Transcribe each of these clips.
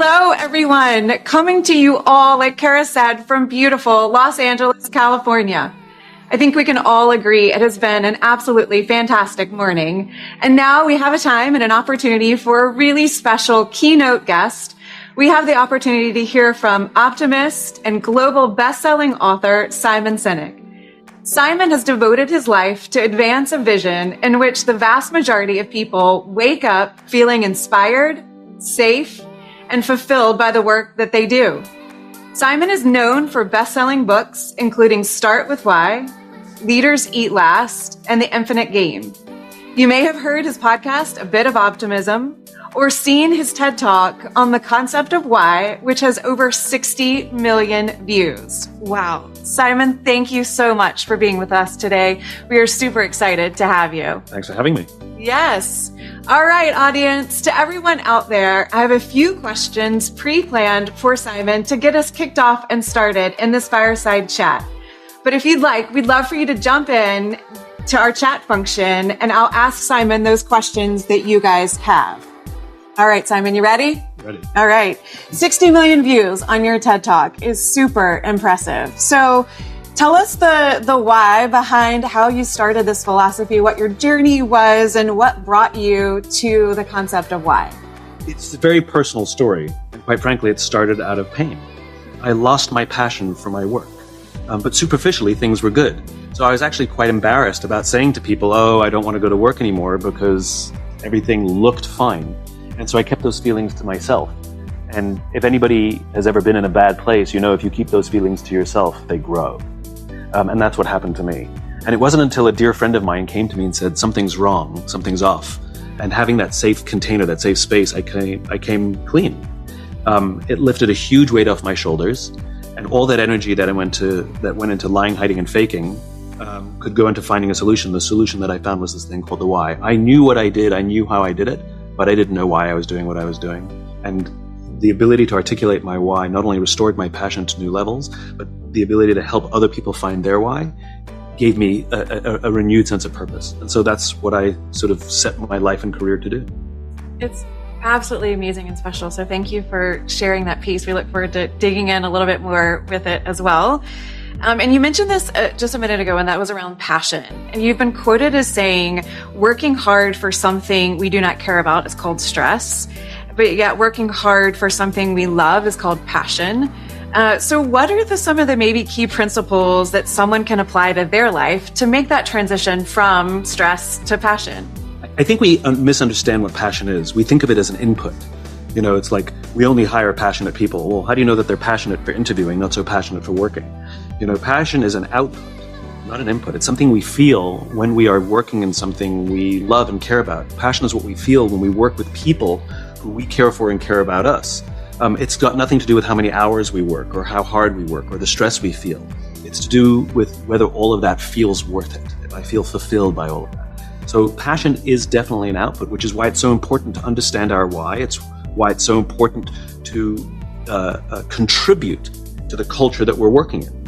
Hello, everyone. Coming to you all, like Kara said, from beautiful Los Angeles, California. I think we can all agree it has been an absolutely fantastic morning. And now we have a time and an opportunity for a really special keynote guest. We have the opportunity to hear from optimist and global best-selling author Simon Sinek. Simon has devoted his life to advance a vision in which the vast majority of people wake up feeling inspired, safe, and fulfilled by the work that they do. Simon is known for best-selling books, including Start With Why, Leaders Eat Last, and The Infinite Game. You may have heard his podcast, A Bit of Optimism, or seen his TED Talk on the concept of why, which has over 60 million views. Wow. Simon, thank you so much for being with us today. We are super excited to have you. Thanks for having me. Yes. All right, audience, to everyone out there, I have a few questions pre-planned for Simon to get us kicked off and started in this fireside chat. But if you'd like, we'd love for you to jump in to our chat function and I'll ask Simon those questions that you guys have. All right, Simon, you ready? Ready. All right. 60 million views on your TED Talk is super impressive. So tell us the why behind how you started this philosophy, what your journey was, and what brought you to the concept of why. It's a very personal story, and quite frankly, it started out of pain. I lost my passion for my work, but superficially, things were good. So I was actually quite embarrassed about saying to people, oh, I don't want to go to work anymore because everything looked fine. And so I kept those feelings to myself. And if anybody has ever been in a bad place, you know, if you keep those feelings to yourself, they grow. And that's what happened to me. And it wasn't until a dear friend of mine came to me and said, something's wrong, something's off. And having that safe container, that safe space, I came clean. It lifted a huge weight off my shoulders, and all that energy that went into lying, hiding, and faking could go into finding a solution. The solution that I found was this thing called the why. I knew what I did, I knew how I did it, but I didn't know why I was doing what I was doing. And the ability to articulate my why not only restored my passion to new levels, but the ability to help other people find their why gave me a renewed sense of purpose. And so that's what I sort of set my life and career to do. It's absolutely amazing and special. So thank you for sharing that piece. We look forward to digging in a little bit more with it as well. And you mentioned this just a minute ago, and that was around passion. And you've been quoted as saying, working hard for something we do not care about is called stress, but yet working hard for something we love is called passion. So what are some of the maybe key principles that someone can apply to their life to make that transition from stress to passion? I think we misunderstand what passion is. We think of it as an input. You know, it's like we only hire passionate people. Well, how do you know that they're passionate for interviewing, not so passionate for working? You know, passion is an output, not an input. It's something we feel when we are working in something we love and care about. Passion is what we feel when we work with people who we care for and care about us. It's got nothing to do with how many hours we work or how hard we work or the stress we feel. It's to do with whether all of that feels worth it, if I feel fulfilled by all of that. So passion is definitely an output, which is why it's so important to understand our why. It's why it's so important to contribute to the culture that we're working in.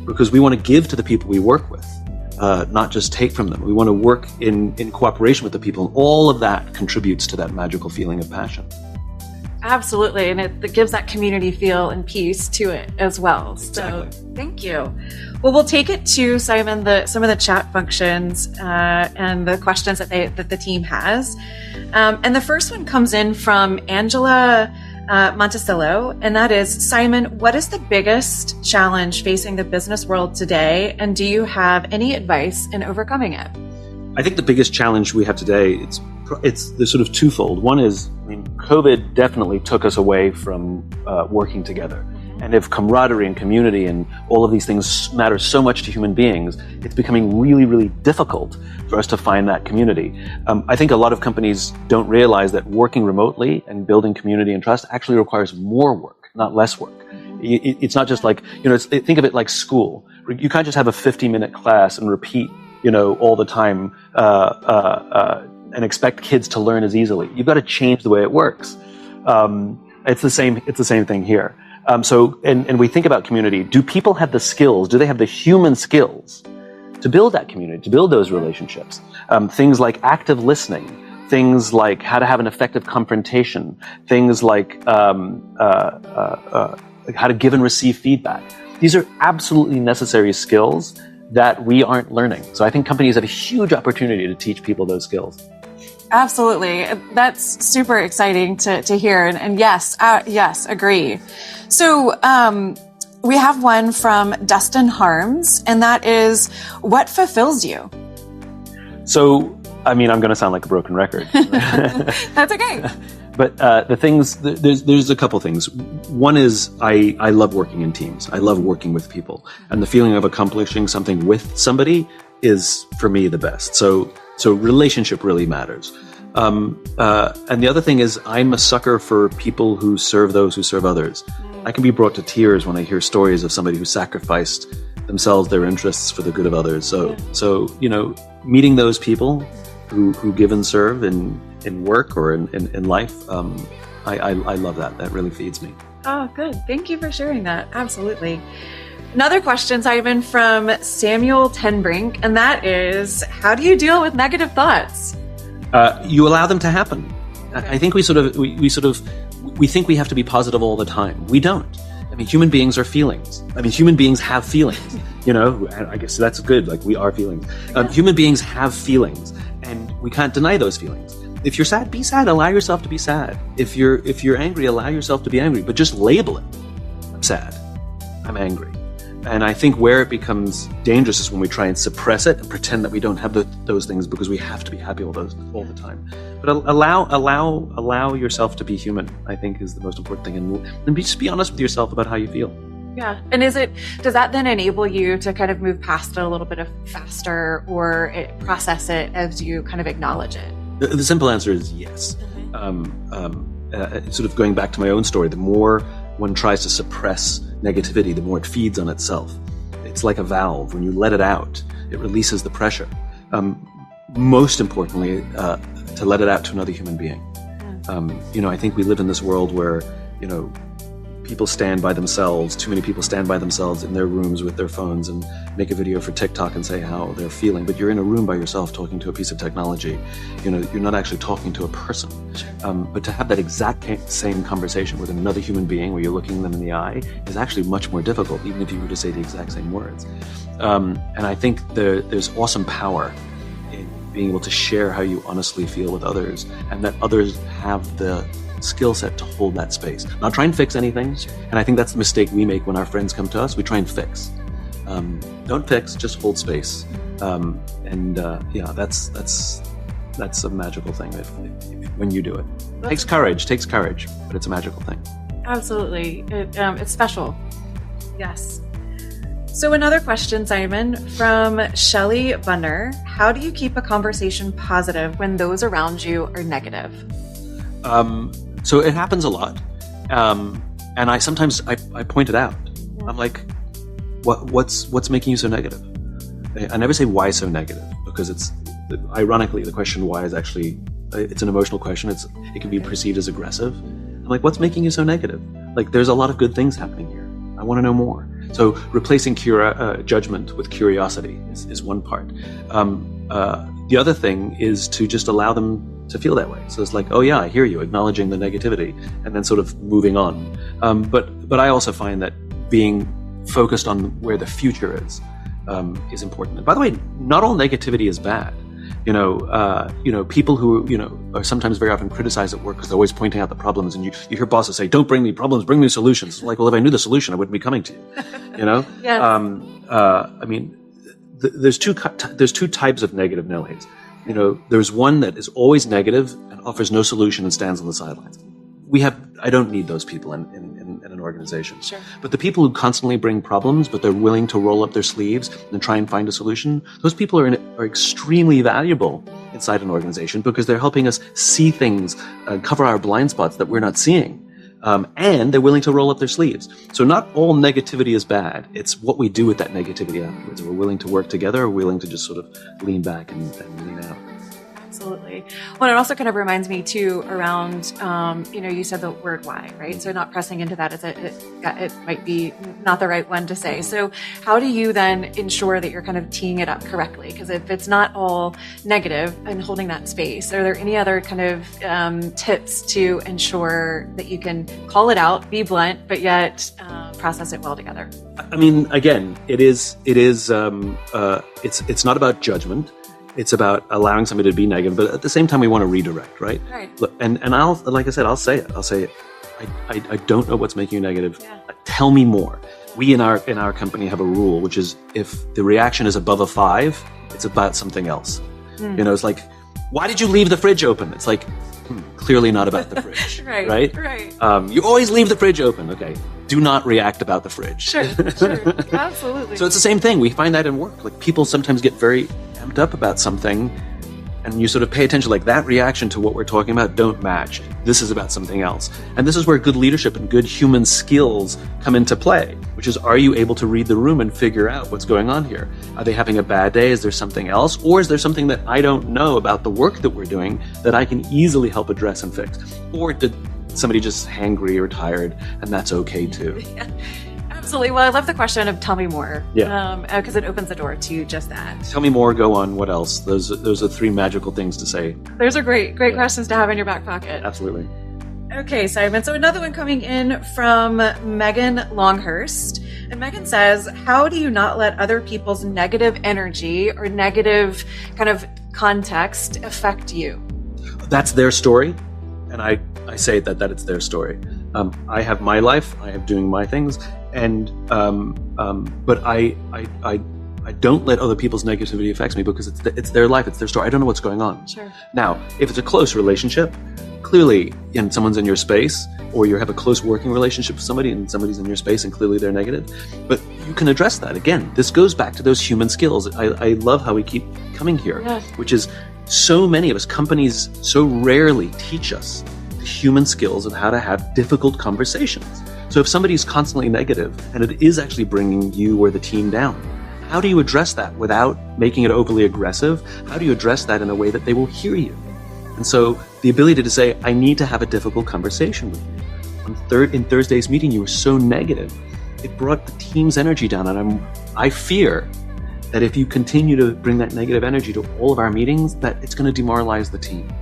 Because we want to give to the people we work with, not just take from them. We want to work in cooperation with the people. And all of that contributes to that magical feeling of passion. Absolutely. And it gives that community feel and peace to it as well. Exactly. So thank you. Well, we'll take it to Simon, some of the chat functions and the questions that the team has. And the first one comes in from Angela Monticello, and that is, Simon, what is the biggest challenge facing the business world today? And do you have any advice in overcoming it? I think the biggest challenge we have today, it's the sort of twofold. One is, COVID definitely took us away from working together. And if camaraderie and community and all of these things matter so much to human beings, it's becoming really, really difficult for us to find that community. I think a lot of companies don't realize that working remotely and building community and trust actually requires more work, not less work. It's not just like, think of it like school. You can't just have a 50-minute class and repeat, all the time and expect kids to learn as easily. You've got to change the way it works. It's the same thing here. So we think about community. Do people have the skills? Do they have the human skills to build that community, to build those relationships? Things like active listening, things like how to have an effective confrontation, things like how to give and receive feedback. These are absolutely necessary skills that we aren't learning. So I think companies have a huge opportunity to teach people those skills. Absolutely. That's super exciting to hear. And yes, agree. So we have one from Dustin Harms, and that is, what fulfills you? So, I mean, I'm going to sound like a broken record. That's okay. But there's a couple things. One is I love working in teams. I love working with people. And the feeling of accomplishing something with somebody is, for me, the best. So relationship really matters. And the other thing is I'm a sucker for people who serve those who serve others. I can be brought to tears when I hear stories of somebody who sacrificed themselves, their interests for the good of others. So meeting those people who give and serve in work or in life, I love that. That really feeds me. Oh, good. Thank you for sharing that. Absolutely. Another question, Simon, from Samuel Tenbrink, and that is, how do you deal with negative thoughts? You allow them to happen. Okay. I think we think we have to be positive all the time. We don't. I mean, human beings are feelings. I mean, human beings have feelings. I guess that's good. Like, we are feelings. Human beings have feelings, and we can't deny those feelings. If you're sad, be sad. Allow yourself to be sad. If you're angry, allow yourself to be angry. But just label it. I'm sad. I'm angry. And I think where it becomes dangerous is when we try and suppress it and pretend that we don't have those things because we have to be happy all the time. But allow yourself to be human, I think, is the most important thing. And just be honest with yourself about how you feel. Yeah. And does that then enable you to kind of move past it a little bit faster, or process it as you kind of acknowledge it? The simple answer is yes. Sort of going back to my own story, the more one tries to suppress negativity, the more it feeds on itself. It's like a valve. When you let it out, it releases the pressure. Most importantly, to let it out to another human being. I think we live in this world where, people stand by themselves. Too many people stand by themselves in their rooms with their phones and make a video for TikTok and say how they're feeling. But you're in a room by yourself talking to a piece of technology. You're not actually talking to a person. But to have that exact same conversation with another human being where you're looking them in the eye is actually much more difficult, even if you were to say the exact same words. And I think there's awesome power in being able to share how you honestly feel with others, and that others have the skill set to hold that space. Not try and fix anything. And I think that's the mistake we make when our friends come to us. We try and fix. Don't fix, just hold space. That's a magical thing when you do it. It takes courage, but it's a magical thing. Absolutely. It's special. Yes. So another question, Simon, from Shelley Bunner. How do you keep a conversation positive when those around you are negative? So it happens a lot. And I sometimes point it out. Yeah. I'm like, what's making you so negative? I never say why so negative, because ironically, the question why is actually, it's an emotional question. It can be perceived as aggressive. I'm like, what's making you so negative? Like, there's a lot of good things happening here. I want to know more. So replacing judgment with curiosity is one part. The other thing is to just allow them to feel that way. So it's like, oh yeah, I hear you, acknowledging the negativity, and then sort of moving on. But I also find that being focused on where the future is important. And by the way, not all negativity is bad. People who, are sometimes very often criticized at work because they're always pointing out the problems, and you hear bosses say, don't bring me problems, bring me solutions. Like, well, if I knew the solution, I wouldn't be coming to you, Yes. There's two types of negative Nellies. There's one that is always negative and offers no solution and stands on the sidelines. I don't need those people in an organization. Sure. But the people who constantly bring problems, but they're willing to roll up their sleeves and try and find a solution, those people are extremely valuable inside an organization, because they're helping us see things, cover our blind spots that we're not seeing. And they're willing to roll up their sleeves. So not all negativity is bad. It's what we do with that negativity afterwards. We're willing to work together, or willing to just sort of lean back and lean out. Absolutely. Well, it also kind of reminds me too around, you said the word why, right? So not pressing into that as it might be not the right one to say. So how do you then ensure that you're kind of teeing it up correctly? Because if it's not all negative and holding that space, are there any other kind of tips to ensure that you can call it out, be blunt, but yet process it well together? I mean, again, it's not about judgment. It's about allowing somebody to be negative, but at the same time, we want to redirect, right? Right. Look, and like I said, I'll say it. I don't know what's making you negative. Yeah. Tell me more. We in our company have a rule, which is if the reaction is above a 5, it's about something else. It's like, why did you leave the fridge open? It's like, clearly not about the fridge. Right. You always leave the fridge open. Okay. Do not react about the fridge. Sure. Absolutely. So it's the same thing. We find that in work. Like people sometimes get very amped up about something and you sort of pay attention, like that reaction to what we're talking about don't match. This is about something else. And this is where good leadership and good human skills come into play, which is, are you able to read the room and figure out what's going on here? Are they having a bad day? Is there something else? Or is there something that I don't know about the work that we're doing that I can easily help address and fix? Or did somebody just hangry or tired, and that's okay too? Yeah. Absolutely. Well, I love the question of tell me more. Yeah. Because it opens the door to just that. Tell me more, go on, what else? Those are 3 magical things to say. Those are great questions to have in your back pocket. Absolutely. Okay, Simon. So another one coming in from Megan Longhurst. And Megan says, how do you not let other people's negative energy or negative kind of context affect you? That's their story. And I say that it's their story. I have my life, I have doing my things, and but I don't let other people's negativity affect me because it's their life, it's their story. I don't know what's going on. Sure. Now, if it's a close relationship, clearly, and someone's in your space, or you have a close working relationship with somebody and somebody's in your space and clearly they're negative, but you can address that. Again, this goes back to those human skills. I love how we keep coming here, which is so many of us, companies so rarely teach us the human skills of how to have difficult conversations. So if somebody's constantly negative and it is actually bringing you or the team down, how do you address that without making it overly aggressive? How do you address that in a way that they will hear you? And so the ability to say, I need to have a difficult conversation with you. In Thursday's meeting, you were so negative. It brought the team's energy down. And I fear that if you continue to bring that negative energy to all of our meetings, that it's going to demoralize the team.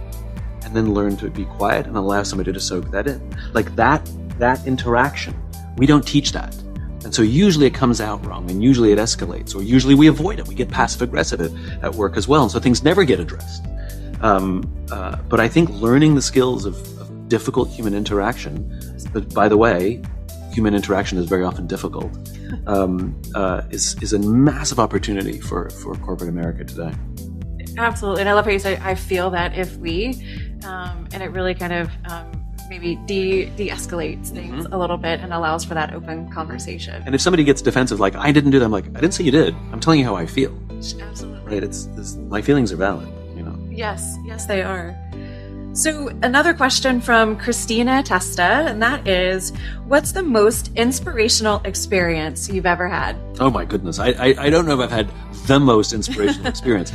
And then learn to be quiet and allow somebody to soak that in. Like that interaction, we don't teach that. And so usually it comes out wrong, and usually it escalates, or usually we avoid it. We get passive aggressive at work as well. And so things never get addressed. But I think learning the skills of difficult human interaction, but by the way, human interaction is very often difficult, is a massive opportunity for corporate America today. Absolutely. And I love how you say, I feel that if we, and it really kind of maybe de-escalates things a little bit and allows for that open conversation. And if somebody gets defensive, like, I didn't do that, I'm like, I didn't say you did. I'm telling you how I feel. Absolutely. Right? My feelings are valid, Yes, they are. So another question from Christina Testa, and that is, what's the most inspirational experience you've ever had? Oh my goodness. I don't know if I've had the most inspirational experience.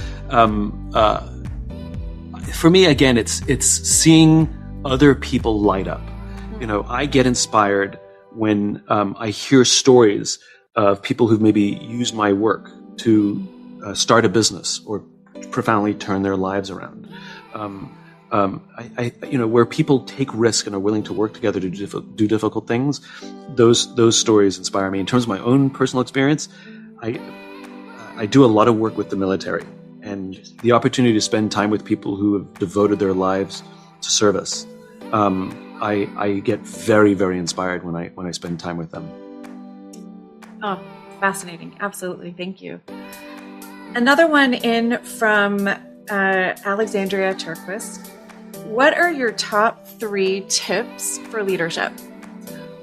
For me, again, it's seeing other people light up. I get inspired when I hear stories of people who've maybe used my work to start a business or profoundly turn their lives around. Where people take risk and are willing to work together to do difficult things, those stories inspire me. In terms of my own personal experience, I do a lot of work with the military, and the opportunity to spend time with people who have devoted their lives to service. I get very, very inspired when I spend time with them. Oh, fascinating. Absolutely. Thank you. Another one in from Alexandria Turquist. What are your top 3 tips for leadership?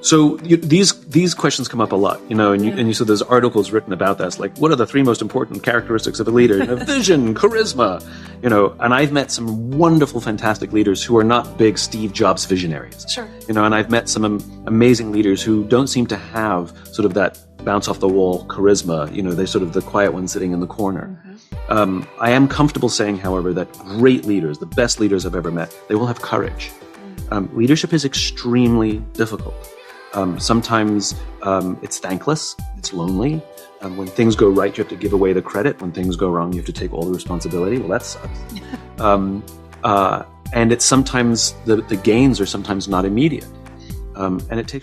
So these questions come up a lot, and you said there's articles written about this, like, what are the 3 most important characteristics of a leader? Vision, charisma, and I've met some wonderful, fantastic leaders who are not big Steve Jobs visionaries. Sure. And I've met some amazing leaders who don't seem to have sort of that bounce off the wall charisma. They're sort of the quiet one sitting in the corner. I am comfortable saying, however, that great leaders, the best leaders I've ever met, they will have courage. Leadership is extremely difficult. Sometimes it's thankless, it's lonely. When things go right, you have to give away the credit. When things go wrong, you have to take all the responsibility. Well, that sucks. And it's sometimes, the gains are sometimes not immediate. And it takes